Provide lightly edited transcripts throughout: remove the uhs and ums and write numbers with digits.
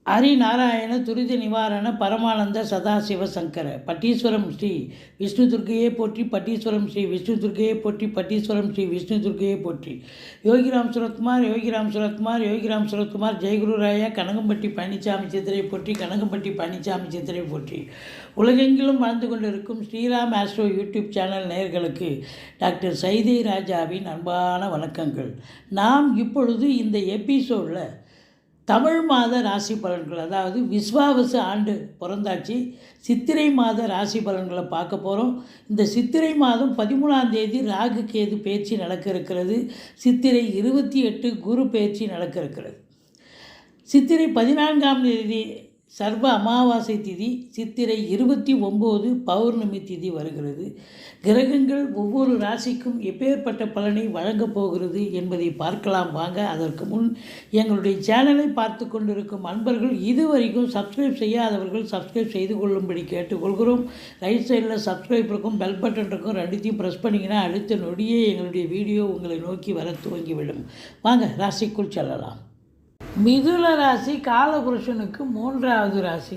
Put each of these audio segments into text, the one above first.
ஹரிநாராயண துரித நிவாரண பரமானந்த சதாசிவ சங்கர பட்டீஸ்வரம் ஸ்ரீ விஷ்ணு துர்க்கையே போற்றி. பட்டீஸ்வரம் ஸ்ரீ விஷ்ணு துர்க்கையே போற்றி. பட்டீஸ்வரம் ஸ்ரீ விஷ்ணு துர்க்கையே போற்றி. யோகிராம் சுரத்குமார் யோகிராம் சுரத்குமார் யோகிராம் சுரத்குமார் ஜெயகுருராயா கனகம்பட்டி பழனிசாமி சித்திரை போற்றி. கனகம்பட்டி பழனிசாமி சித்திரை போற்றி. உலகெங்கிலும் வாழ்ந்து கொண்டிருக்கும் ஸ்ரீராம் ஆஸ்ட்ரோ யூடியூப் சேனல் நேயர்களுக்கு டாக்டர் சைதை ராஜாவின் அன்பான வணக்கங்கள். நாம் இப்பொழுது இந்த எபிசோடில் தமிழ் மாத ராசி பலன்கள், அதாவது விஸ்வாவசு ஆண்டு பிறந்தாச்சு, சித்திரை மாத ராசி பலன்களை பார்க்க போகிறோம். இந்த சித்திரை மாதம் 13ஆம் தேதி ராகு கேது பயிற்சி நடக்க இருக்கிறது. சித்திரை 28 குரு பயிற்சி நடக்க இருக்கிறது. சித்திரை 14ஆம் தேதி சர்வ அமாவாசை திதி, சித்திரை 29 பௌர்ணமி திதி வருகிறது. கிரகங்கள் ஒவ்வொரு ராசிக்கும் எப்பேற்பட்ட பலனை வழங்கப் போகிறது என்பதை பார்க்கலாம் வாங்க. அதற்கு முன் எங்களுடைய சேனலை பார்த்து கொண்டிருக்கும் அன்பர்கள் இதுவரைக்கும் சப்ஸ்கிரைப் செய்யாதவர்கள் சப்ஸ்கிரைப் செய்து கொள்ளும்படி கேட்டுக்கொள்கிறோம். ரைட் சைடில் சப்ஸ்கிரைப் இருக்கும், பெல் பட்டன் இருக்கும், ரெண்டுத்தையும் ப்ரெஸ் பண்ணிங்கன்னா அடுத்த நொடியே எங்களுடைய வீடியோ உங்களை நோக்கி வர துவங்கிவிடும். வாங்க ராசிக்குள் செல்லலாம். மிதுன ராசி காலபுருஷனுக்கு 3வது ராசி.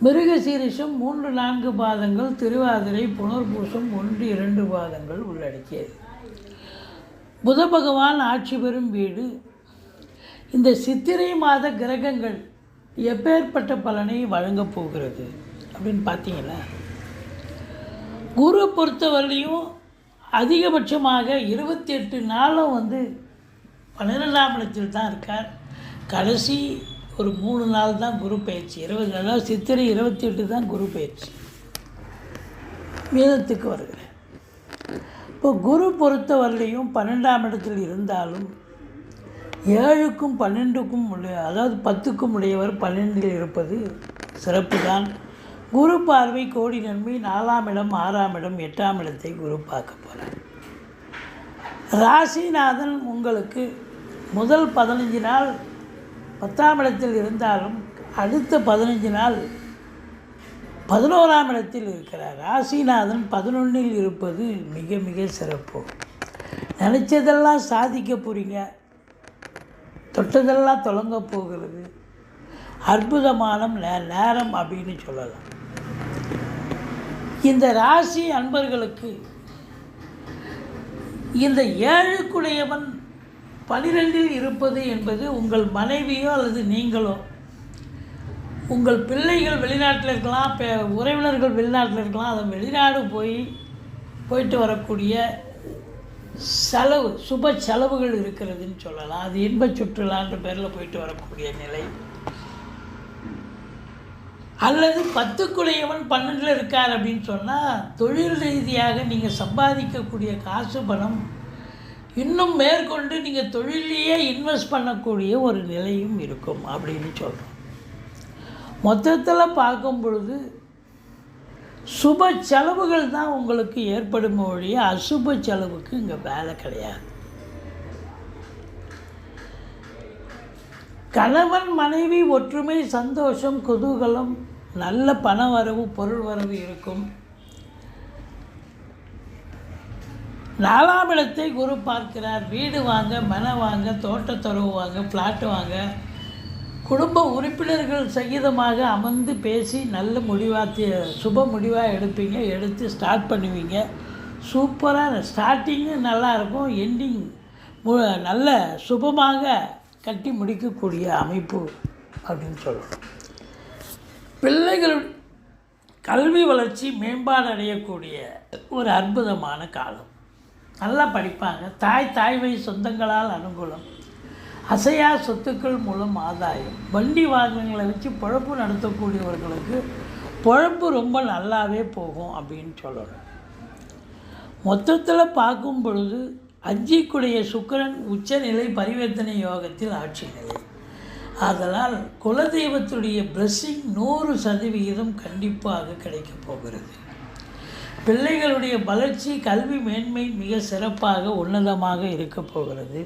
மிருகசீரிஷம் 3-4 பாதங்கள், திருவாதிரை புனர்பூசம் 1-2 பாதங்கள் உள்ளடக்கியது. புத பகவான் ஆட்சி பெறும் வீடு. இந்த சித்திரை மாத கிரகங்கள் எப்பேற்பட்ட பலனை வழங்கப் போகிறது அப்படின்னு பார்த்தீங்கன்னா, குரு பொறுத்தவரையிலையும் அதிகபட்சமாக 28 நாளும் 12ஆம் இடத்தில் தான் இருக்கார். கடைசி ஒரு 3 நாள் தான் குரு பயிற்சி. 20, அதாவது சித்திரை 28 தான் குரு பயிற்சி மீனத்துக்கு வருகிறேன். இப்போ குரு பொறுத்த வரலையும் 12ஆம் இடத்தில் இருந்தாலும் 7க்கும் 12க்கும் அதாவது 10க்கும் உடையவர் 12இல் இருப்பது சிறப்பு தான். குரு பார்வை கோடி நன்மை. 4ஆம் இடம் 6ஆம் இடம் 8ஆம் இடத்தை குரு பார்க்க போகிறார். ராசிநாதன் உங்களுக்கு முதல் 15 நாள் 10ஆம் இடத்தில் இருந்தாலும் அடுத்த 15 நாள் 11ஆம் இடத்தில் இருக்கிறார். ராசிநாதன் 11இல் இருப்பது மிக மிக சிறப்பு. நினச்சதெல்லாம் சாதிக்க போகிறீங்க, தொட்டதெல்லாம் தொடங்க போகிறது. அற்புதமான நேரம் அப்படின்னு சொல்லலாம். இந்த ராசி அன்பர்களுக்கு இந்த 7க்குடையவன் 12இல் இருப்பது என்பது உங்கள் மனைவியோ அல்லது நீங்களோ, உங்கள் பிள்ளைகள் வெளிநாட்டில் இருக்கலாம், உறவினர்கள் வெளிநாட்டில் இருக்கலாம், அதை வெளிநாடு போயிட்டு வரக்கூடிய செலவு, சுப செலவுகள் இருக்கிறதுன்னு சொல்லலாம். அது இன்ப சுற்றுலான்ற பேரில் போயிட்டு வரக்கூடிய நிலை. அல்லது 10க்குடையவன் 12இல் இருக்கார் அப்படின்னு சொன்னால், தொழில் ரீதியாக நீங்கள் சம்பாதிக்கக்கூடிய காசு பணம் இன்னும் மேற்கொண்டு நீங்கள் தொழிலையே இன்வெஸ்ட் பண்ணக்கூடிய ஒரு நிலையும் இருக்கும் அப்படின்னு சொல்கிறோம். மொத்தத்தில் பார்க்கும் பொழுது சுப செலவுகள் தான் உங்களுக்கு ஏற்படும் ஒழிய அசுப செலவுக்கு இங்கே வேலை கிடையாது. கணவன் மனைவி ஒற்றுமை, சந்தோஷம், குதூகலம், நல்ல பண வரவு, பொருள் வரவு இருக்கும். 4ஆம் இடத்தை குரு பார்க்கிறார். வீடு வாங்க, மனை வாங்க, தோட்டத்துறவு வாங்க, ஃப்ளாட்டு வாங்க, குடும்ப உறுப்பினர்கள் சகிதமாக அமர்ந்து பேசி நல்ல சுப முடிவாக எடுப்பீங்க. எடுத்து ஸ்டார்ட் பண்ணுவீங்க. சூப்பராக ஸ்டார்டிங்கு நல்லாயிருக்கும், எண்டிங் நல்ல சுபமாக கட்டி முடிக்கக்கூடிய அமைப்பு அப்படின்னு சொல்லணும். பிள்ளைகள் கல்வி வளர்ச்சி மேம்பாடு அடையக்கூடிய ஒரு அற்புதமான காலம். நல்லா படிப்பாங்க. தாய் வழி சொந்தங்களால் அனுகூலம். அசையா சொத்துக்கள் மூலம் ஆதாயம். வண்டி வாகனங்களை வச்சு பொழப்பு நடத்தக்கூடியவர்களுக்கு பொழப்பு ரொம்ப நல்லாவே போகும் அப்படின்னு சொல்லணும். மொத்தத்தில் பார்க்கும் பொழுது 5க்குடைய சுக்கிரன் உச்சநிலை பரிவர்த்தனை யோகத்தில் ஆட்சி நிலை. அதனால் குலதெய்வத்துடைய பிளஸ்ஸிங் 100% கண்டிப்பாக கிடைக்கப் போகிறது. பிள்ளைகளுடைய வளர்ச்சி, கல்வி மேன்மை மிக சிறப்பாக உன்னதமாக இருக்க போகிறது.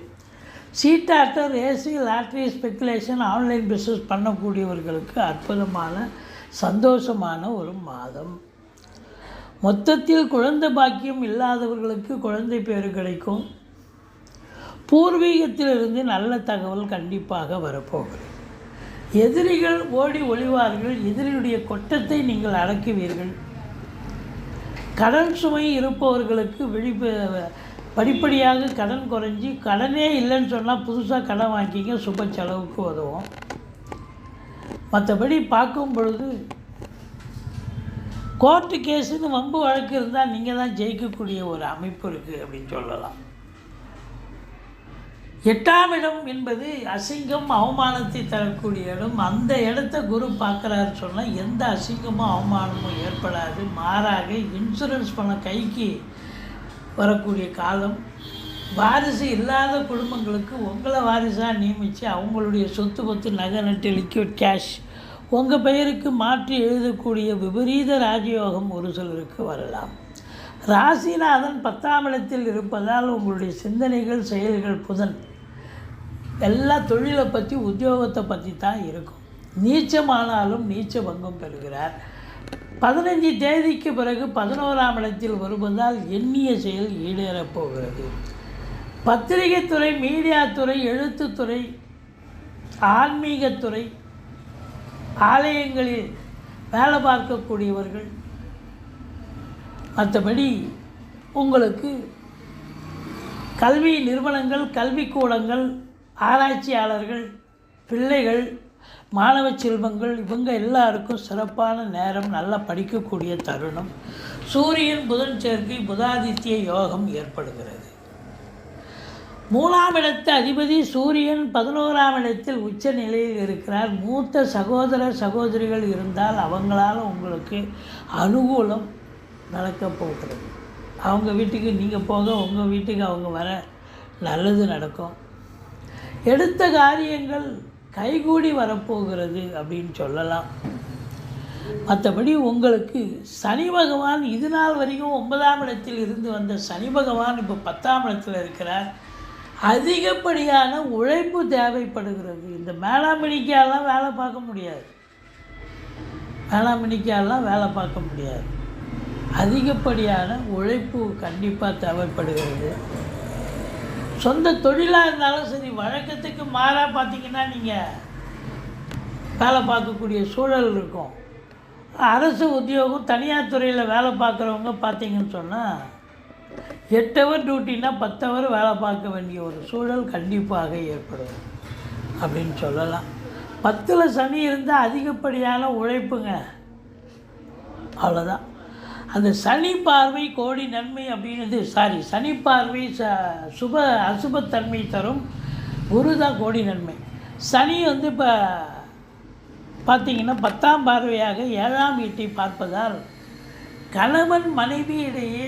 சீட்டாட்டம், ரேசி, லாட்ரி, ஸ்பெக்குலேஷன், ஆன்லைன் பிஸ்னஸ் பண்ணக்கூடியவர்களுக்கு அற்புதமான சந்தோஷமான ஒரு மாதம். மொத்தத்தில் குழந்தை பாக்கியம் இல்லாதவர்களுக்கு குழந்தை பேறு கிடைக்கும். பூர்வீகத்திலிருந்து நல்ல தகவல் கண்டிப்பாக வரப்போகிறது. எதிரிகள் ஓடி ஒளிவார்கள். எதிரியுடைய கொட்டத்தை நீங்கள் அடக்குவீர்கள். கடன் சுமை இருப்பவர்களுக்கு படிப்படியாக கடன் குறைஞ்சி, கடனே இல்லைன்னு சொன்னால் புதுசாக கடன் வாங்கிங்க, சுப செலவுக்கு உதவும். மற்றபடி பார்க்கும் பொழுது கோர்ட்டு கேஸுன்னு வம்பு வழக்கு இருந்தால் நீங்கள் தான் ஜெயிக்கக்கூடிய ஒரு அமைப்பு இருக்குது அப்படின்னு சொல்லலாம். 8ஆம் இடம் என்பது அசிங்கம் அவமானத்தை தரக்கூடிய இடம். அந்த இடத்த குரு பார்க்குறாருன்னு சொன்னால் எந்த அசிங்கமும் அவமானமும் ஏற்படாது. மாறாக இன்சூரன்ஸ் பணம் கைக்கு வரக்கூடிய காலம். வாரிசு இல்லாத குடும்பங்களுக்கு உங்களை வாரிசாக நியமித்து அவங்களுடைய சொத்து நகை நட்டு லிக்விட் கேஷ் உங்கள் பெயருக்கு மாற்றி எழுதக்கூடிய விபரீத ராஜயோகம் ஒரு சிலருக்கு வரலாம். ராசிநாதன் 10ஆம் இடத்தில் இருப்பதால் உங்களுடைய சிந்தனைகள் செயல்கள் புதன் எல்லா தொழிலை பற்றி உத்தியோகத்தை பற்றி தான் இருக்கும். நீச்சமானாலும் நீச்ச பங்கம் பெறுகிறார். 15 தேதிக்கு பிறகு 11ஆம் இடத்தில் வருவதால் எண்ணிய செயல் ஈடேறப் போகிறது. பத்திரிகைத்துறை, மீடியாத்துறை, எழுத்துத்துறை, ஆன்மீகத்துறை, ஆலயங்களில் வேலை பார்க்கக்கூடியவர்கள், மற்றபடி உங்களுக்கு கல்வி நிறுவனங்கள், கல்விக்கூடங்கள், ஆராய்ச்சியாளர்கள், பிள்ளைகள், மாணவ செல்வங்கள் இவங்க எல்லாருக்கும் சிறப்பான நேரம். நல்லா படிக்கக்கூடிய தருணம். சூரியன் புதன் சேர்க்கை, புதாதித்ய யோகம் ஏற்படுகிறது. 3ஆம் இடத்து அதிபதி சூரியன் 11ஆம் இடத்தில் உச்ச நிலையில் இருக்கிறார். மூத்த சகோதர சகோதரிகள் இருந்தால் அவங்களால் உங்களுக்கு அனுகூலம் நடக்கப் போகிறது. அவங்க வீட்டுக்கு நீங்கள் போக, உங்கள் வீட்டுக்கு அவங்க வர, நல்லது நடக்கும். எடுத்த காரியங்கள் கைகூடி வரப்போகிறது அப்படின்னு சொல்லலாம். மற்றபடி உங்களுக்கு சனி பகவான் இது நாள் வரைக்கும் 9ஆம் இடத்தில் இருந்து வந்த சனி பகவான் இப்போ 10ஆம் இடத்தில் இருக்கிறார். அதிகப்படியான உழைப்பு தேவைப்படுகிறது. இந்த மேலாமணிக்காலாம் வேலை பார்க்க முடியாது. அதிகப்படியான உழைப்பு கண்டிப்பாக தேவைப்படுகிறது. சொந்த தொழிலாக இருந்தாலும் சரி, வழக்கத்துக்கு மாறாக பார்த்திங்கன்னா நீங்கள் வேலை பார்க்கக்கூடிய சூழல் இருக்கும். அரசு உத்தியோகம், தனியார் துறையில் வேலை பார்க்குறவங்க பார்த்திங்கன்னு சொன்னால் 8 ஹவர் டியூட்டின்னா 10 ஹவர் வேலை பார்க்க வேண்டிய ஒரு சூழல் கண்டிப்பாக ஏற்படும் அப்படின்னு சொல்லலாம். 10ல் சனி இருந்தால் அதிகப்படியான உழைப்புங்க, அவ்வளோதான். அந்த சனி பார்வை கோடி நன்மை அப்படின்றது, சனி பார்வை அசுபத்தன்மை தரும். குரு தான் கோடி நன்மை. சனி இப்போ பார்த்திங்கன்னா 10ஆம் பார்வையாக 7ஆம் வீட்டை பார்ப்பதால் கணவன் மனைவி இடையே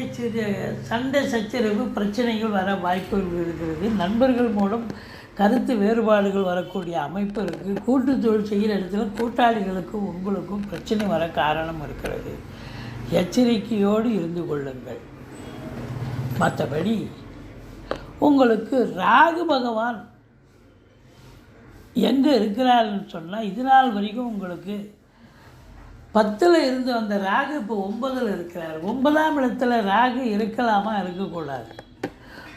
சண்டை சச்சரவு பிரச்சனைகள் வர வாய்ப்புகள் இருக்கிறது. நண்பர்கள் மூலம் கருத்து வேறுபாடுகள் வரக்கூடிய அமைப்பு இருக்குது. கூட்டு தொழில் செய்கிற இடத்துல கூட்டாளிகளுக்கும் உங்களுக்கும் பிரச்சனை வர காரணம் இருக்கிறது. எச்சரிக்கையோடு இருந்து கொள்ளுங்கள். மற்றபடி உங்களுக்கு ராகு பகவான் எங்கே இருக்கிறாருன்னு சொன்னால், இது நாள் வரைக்கும் உங்களுக்கு 10ல் இருந்து வந்த ராகு இப்போ 9ல் இருக்கிறார். 9ஆம் இடத்துல ராகு இருக்கலாமா, இருக்கக்கூடாது.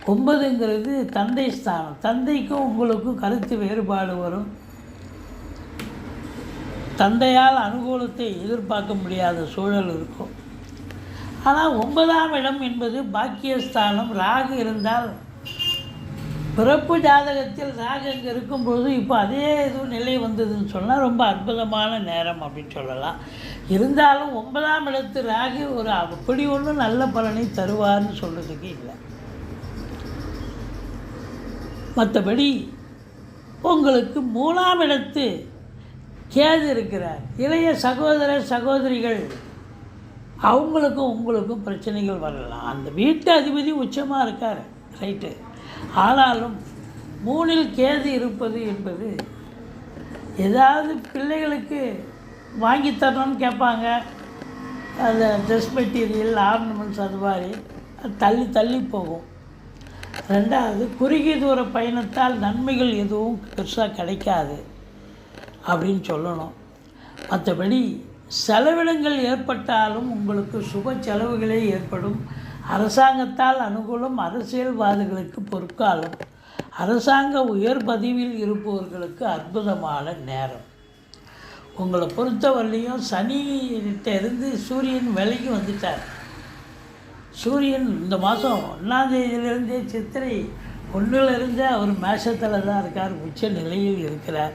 9ங்கிறது தந்தை ஸ்தானம். தந்தைக்கும் உங்களுக்கும் கருத்து வேறுபாடு வரும். தந்தையால் அனுகூலத்தை எதிர்பார்க்க முடியாத சூழல் இருக்கும். ஆனால் 9ஆம் இடம் என்பது பாக்கியஸ்தானம். ராகு இருந்தால் பிறப்பு ஜாதகத்தில் ராகு அங்கே இருக்கும்பொழுது இப்போ அதே எதுவும் நிலை வந்ததுன்னு சொன்னால் ரொம்ப அற்புதமான நேரம் அப்படின்னு சொல்லலாம். இருந்தாலும் 9ஆம் இடத்து ராகு ஒரு அப்படி ஒன்றும் நல்ல பலனை தருவார்னு சொல்கிறதுக்கு இல்லை. மற்றபடி உங்களுக்கு 3ஆம் இடத்து கேது இருக்கிறார். இளைய சகோதர சகோதரிகள் அவங்களுக்கும் உங்களுக்கும் பிரச்சனைகள் வரலாம். அந்த வீட்டு அதிபதி உச்சமாக இருக்கார், ரைட்டு. ஆனாலும் 3ல் கேது இருப்பது என்பது ஏதாவது பிள்ளைகளுக்கு வாங்கி தரணும்னு கேட்பாங்க. அந்த ட்ரெஸ் மெட்டீரியல், ஆர்னமெண்ட்ஸ், அது மாதிரி தள்ளி தள்ளி போகும். 2வது குறுகிய தூர பயணத்தால் நன்மைகள் எதுவும் பெருசாக கிடைக்காது அப்படின்னு சொல்லணும். மற்றபடி செலவினங்கள் ஏற்பட்டாலும் உங்களுக்கு சுப செலவுகளே ஏற்படும். அரசாங்கத்தால் அனுகூலம், அரசியல்வாதிகளுக்கு பொற்காலம், அரசாங்க உயர் பதவியில் இருப்பவர்களுக்கு அற்புதமான நேரம். உங்களை பொறுத்தவரையிலையும் சனிகிட்ட இருந்து சூரியன் விலகி வந்துட்டார். சூரியன் இந்த மாதம் 1ஆம் தேதியிலிருந்தே சித்திரை 1லிருந்தே அவர் மேஷத்தில் தான் இருக்கார், உச்ச நிலையில் இருக்கிறார்.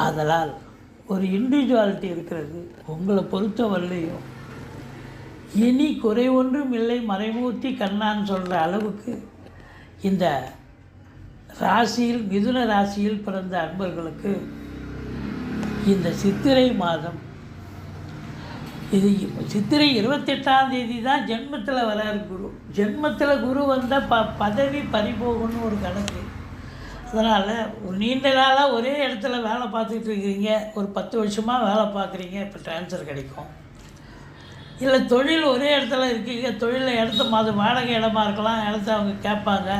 ஆதலால் ஒரு இண்டிவிஜுவாலிட்டி இருக்கிறது. உங்களை பொறுத்தவரையிலையும் இனி குறை ஒன்றும் இல்லை மறைமூர்த்தி கண்ணான்னு சொல்கிற அளவுக்கு இந்த ராசியில் மிதுன ராசியில் பிறந்த அன்பர்களுக்கு இந்த சித்திரை மாதம், இது சித்திரை 28ஆம் தேதி தான் ஜென்மத்தில் வரார் குரு. ஜென்மத்தில் குரு வந்தால் பதவி பறிபோகணும்னு ஒரு கணக்கு. அதனால் ஒரு நீண்ட நாளாக ஒரே இடத்துல வேலை பார்த்துக்கிட்டு இருக்கிறீங்க, ஒரு 10 வருஷமாக வேலை பார்க்குறீங்க, இப்போ ட்ரான்ஸ்ஃபர் கிடைக்கும். இல்லை தொழில் ஒரே இடத்துல இருக்கீங்க, தொழிலில் இடத்த வாடகை இடமா இருக்கலாம், இடத்த அவங்க கேட்பாங்க,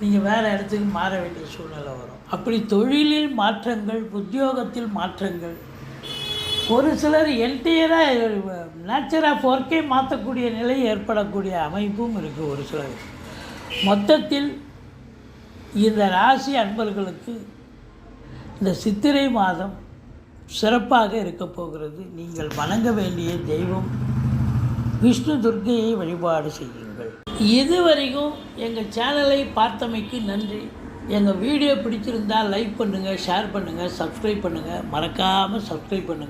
நீங்கள் வேறு இடத்துக்கு மாற வேண்டிய சூழ்நிலை வரும். அப்படி தொழிலில் மாற்றங்கள், உத்தியோகத்தில் மாற்றங்கள், ஒரு சிலர் என்டையராக நேச்சர் ஆஃப் ஒர்க்கே மாற்றக்கூடிய நிலை ஏற்படக்கூடிய அமைப்பும் இருக்குது ஒரு சிலர். மொத்தத்தில் இந்த ராசி அன்பர்களுக்கு இந்த சித்திரை மாதம் சிறப்பாக இருக்க போகிறது. நீங்கள் வணங்க வேண்டிய தெய்வம் விஷ்ணு துர்க்கையை வழிபாடு செய்யுங்கள். இதுவரைக்கும் எங்கள் சேனலை பார்த்தமைக்கு நன்றி. எங்கள் வீடியோ பிடிச்சிருந்தால் லைக் பண்ணுங்கள், ஷேர் பண்ணுங்கள், சப்ஸ்கிரைப் பண்ணுங்கள், மறக்காமல் சப்ஸ்கிரைப் பண்ணுங்கள்.